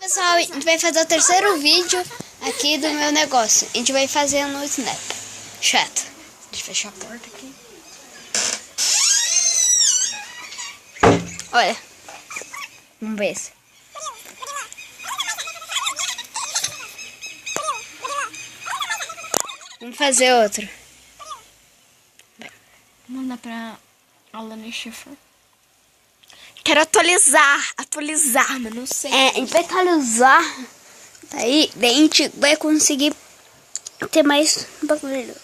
Pessoal, a gente vai fazer o terceiro vídeo aqui do meu negócio. A gente vai fazer no Snap. Chato. Deixa eu fechar a porta aqui. Olha. Vamos ver se. Vamos fazer outro. Manda pra Alana Schiffer. Quero atualizar, mas não sei. A gente vai atualizar. Daí a gente vai conseguir ter mais bagulho.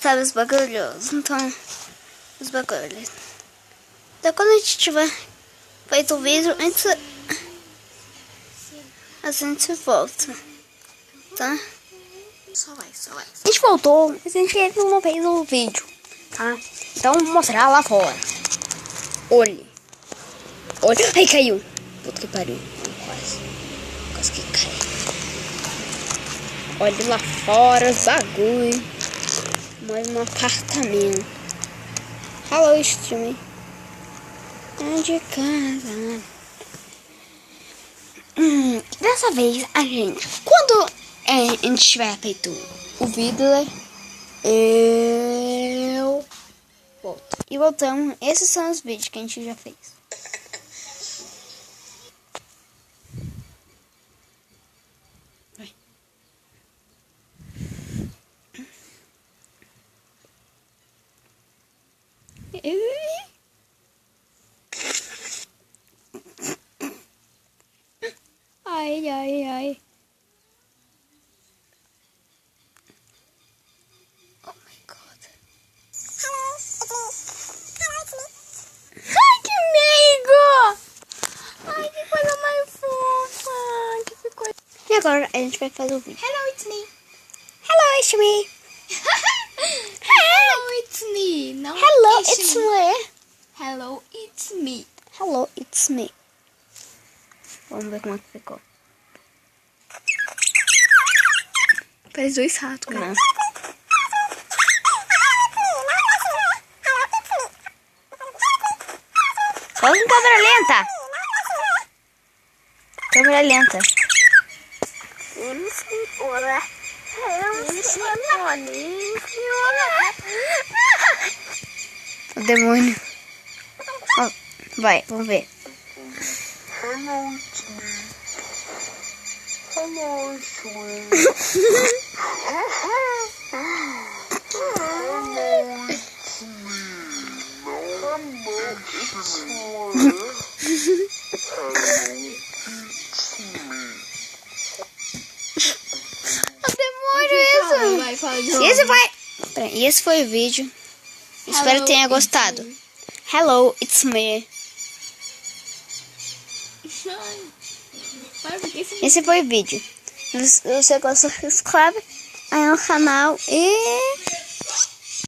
Sabe, os bagulhos. Então, os bagulhos. Então, quando a gente tiver feito o vídeo, a gente volta. Tá? Só vai. A gente voltou, mas a gente fez uma vez o vídeo. Tá? Então, vou mostrar lá fora. Olha. Ai, caiu. Puta que pariu. Quase que caiu. Olha lá fora os bagulho. Mais um apartamento. Hello, stream. De casa. Dessa vez, a gente, quando a gente tiver feito o vídeo, eu volto. E voltamos. Esses são os vídeos que a gente já fez. Ai. Oh my god. Ai, que meigo! Ai, que coisa mais fofa! Que coisa... E agora a gente vai fazer o vídeo. Hello, it's me! Hello, it's me. Hello, it's me! Não, Hello, it's me. Hello, it's me! Hello, it's me. Vamos ver como é que ficou. Parece dois ratos, cara. Não. Coloca em câmera lenta. Câmera lenta. O demônio. Ó, vai, vamos ver. Hello, it's me. O demônio, Vai, fala de isso. novo. E esse foi o vídeo. Espero que tenha gostado. Hello, it's me. Esse foi o vídeo. Se você gostou, se inscreve aí no canal e...